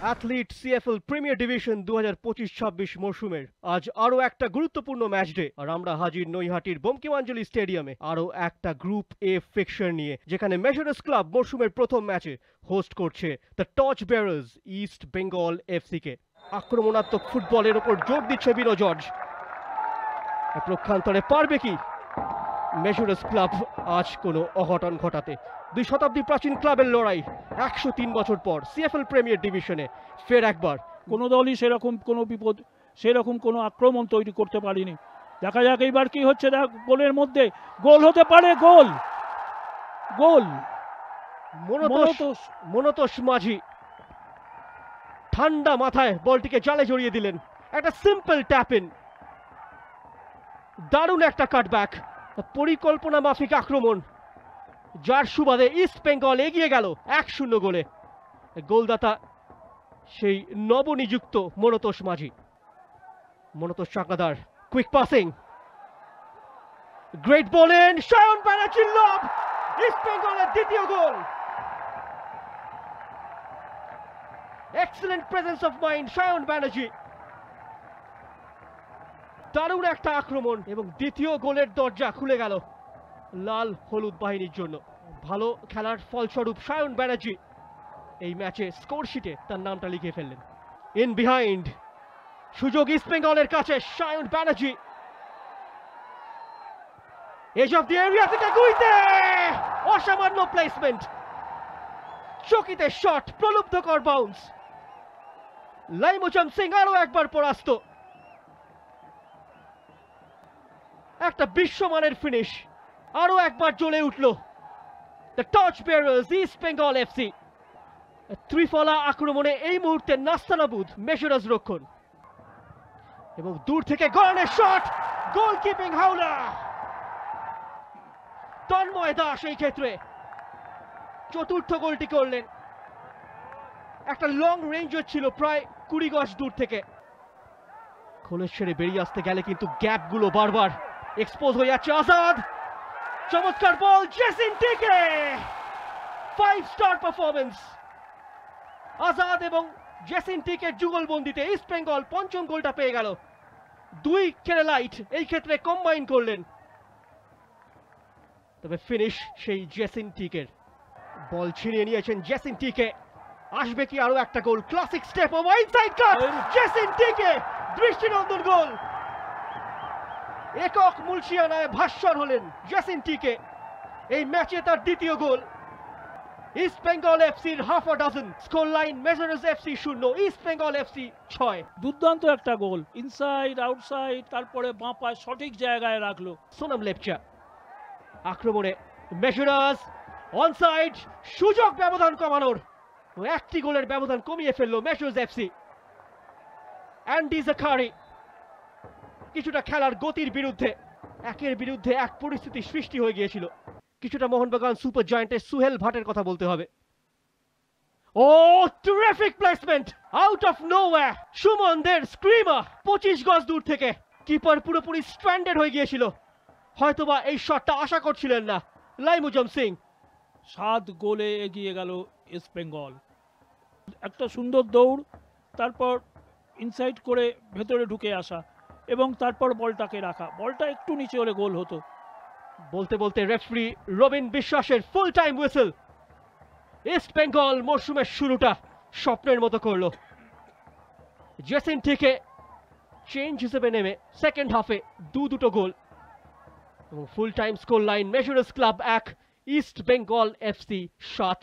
Athlete CFL premier division 2025-26 মরশুমের আজ আরো একটা গুরুত্বপূর্ণ ম্যাচ ডে, আর আমরা হাজির নৈহাটির বঙ্কিমাঞ্জলি স্টেডিয়ামে আরো একটা গ্রুপ এ ফিক্সচার নিয়ে, যেখানে মেশরাস ক্লাব মরশুমের প্রথম ম্যাচে হোস্ট করছে the torch bearers East Bengal FC কে। আক্রমণাত্মক ফুটবলের ওপর জোর দিচ্ছে বিনো জর্জ। প্রক্ষান্তরে পারবে কি মেশরাস ক্লাব আজ কোনো অঘটন ঘটাতে? 2 শতাব্দী প্রাচীন ক্লাবের লড়াই 103 বছর পর সিএফএল প্রিমিয়ার ডিভিশনে ফের একবার। কোনো দলই সেরকম কোনো বিপদ, সেরকম কোনো আক্রমণ তৈরি করতে পারেনি। দেখা যাক এইবার কি হচ্ছে। দেখ, গোলের মধ্যে গোল হতে পারে। গোল গোল মনতোষ মাঝি ঠান্ডা মাথায় বলটিকে জালে জড়িয়ে দিলেন। একটা সিম্পল ট্যাপ ইন, দারুণ একটা কাটব্যাক, পরিকল্পনা মাফিক আক্রমণ, যার সুবাদে ইস্ট বেঙ্গল এগিয়ে গেল 1-0 গোলে। গোলদাতা সেই নবনিযুক্ত Monotosh Majhi. Monotosh Chakladar, quick passing, great ball in, Sayan ব্যানার্জির লব, ইস্ট বেঙ্গলের দ্বিতীয় গোল। Excellent presence of mind Sayan Banerjee, দারুণ একটা আক্রমণ এবং দ্বিতীয় গোলের দরজা খুলে গেল লাল হলুদ বাহিনীর জন্য। ভালো খেলার ফলস্বরূপ সায়ন ব্যানার্জি এই ম্যাচে স্কোর শিটে তার নামটা লিখে ফেললেন। ইন বিহাইন্ড, সুযোগ ইস্ট বেঙ্গলের কাছে। Sayan Banerjee edge of the area থেকে গুইতে, অসামান্য প্লেসমেন্ট, চকিতে শট, প্রলুব্ধকর বাউন্স। লাইমুচম সিং আরো একবার পরাস্ত। একটা বিশ্বমানের ফিনিশ, আরো একবার জ্বলে উঠল the torch bearers East Bengal FC. ত্রিফলা আক্রমণে এই মুহূর্তে নাস্তানাবুদ মেশরাস রক্ষণ, এবং দূর থেকে গড়নের শট, গোলকিপিং হাওলা তন্ময় দাস এই ক্ষেত্রে চতুর্থ গোলটি করলেন। একটা লং রেঞ্জও ছিল, প্রায় 20 গজ দূর থেকে। খোলস ছেড়ে বেরিয়ে আসতে গেলে কিন্তু গ্যাপগুলো বারবার এক্সপোজ হয়ে যাচ্ছে। আজাদ, চমৎকার বল, জেসিন টিকে, 5 স্টার পারফরমেন্স। আজাদ এবং জেসিন টিকের যুগলবন্দিতে ইস্ট বেঙ্গল পঞ্চম গোলটা পেয়ে গেল। 2 কেরালাইট এই ক্ষেত্রে কম্বাইন করলেন, তবে ফিনিশ সেই জেসিন টিকের। বল ছিনিয়ে নিয়েছেন জেসিন টিকে। আসবে কি আরো একটা গোল? ক্লাসিক স্টেপ ওভার ইনসাইড কাট, জেসিন টিকে, দৃষ্টিনন্দন গোল। একক মুলশিয়ানায় ভাস্বর হলেন জেসিন টিকে। এই ম্যাচে তার দ্বিতীয় গোল। ইস্ট বেঙ্গল এফসির half a dozen. Score line মেশরাস এফসি 0, ইস্ট বেঙ্গল এফসি 6। দুর্দান্ত একটা গোল, ইনসাইড আউটসাইড, তারপরে বাঁ পায়ে সঠিক জায়গায় রাখলো সোনাম লেপচা। আক্রমণে মেশরাস অনসাইড, সুযোগ ব্যবধান কমানোর, একটি গোলের ব্যবধান কমিয়ে ফেললো মেশরাস এফসি। অ্যান্ডি জাকারি কিছুটা খেলার গতির বিরুদ্ধে, একের বিরুদ্ধে এক পরিস্থিতি সৃষ্টি হয়ে গিয়েছিল। কিছুটা মোহনবাগান সুপার জয়েন্টের সুহেল ভাটের কথা বলতে হবে। Oh terrific placement, out of nowhere, সুমনদের স্ক্রিমার 25 গজ দূর থেকে। কিপার পুরোপুরি স্ট্র্যান্ডেড হয়ে গিয়েছিল, হয়তোবা এই শটটা আশা করছিলেন না লাইমুজম সিং। 7 গোলে এগিয়ে গেল ইস্ট বেঙ্গল। একটা সুন্দর দৌড়, তারপর ইনসাইড করে ভেতরে ঢুকে আসা, এবং তারপর বলটাকে রাখা। বলটা একটু নিচে হলে গোল হতো। বলতে বলতে রেফারি রবিন বিশ্বাসের full time whistle. East Bengal মরশুমের শুরুটা স্বপ্নের মতো করলো। জেসিন টিকে চেঞ্জ হিসেবে নেমে সেকেন্ড হাফে দুটো গোল, এবং ফুল টাইম স্কোর লাইন মেশরাস ক্লাব 1, ইস্ট বেঙ্গল এফসি 7।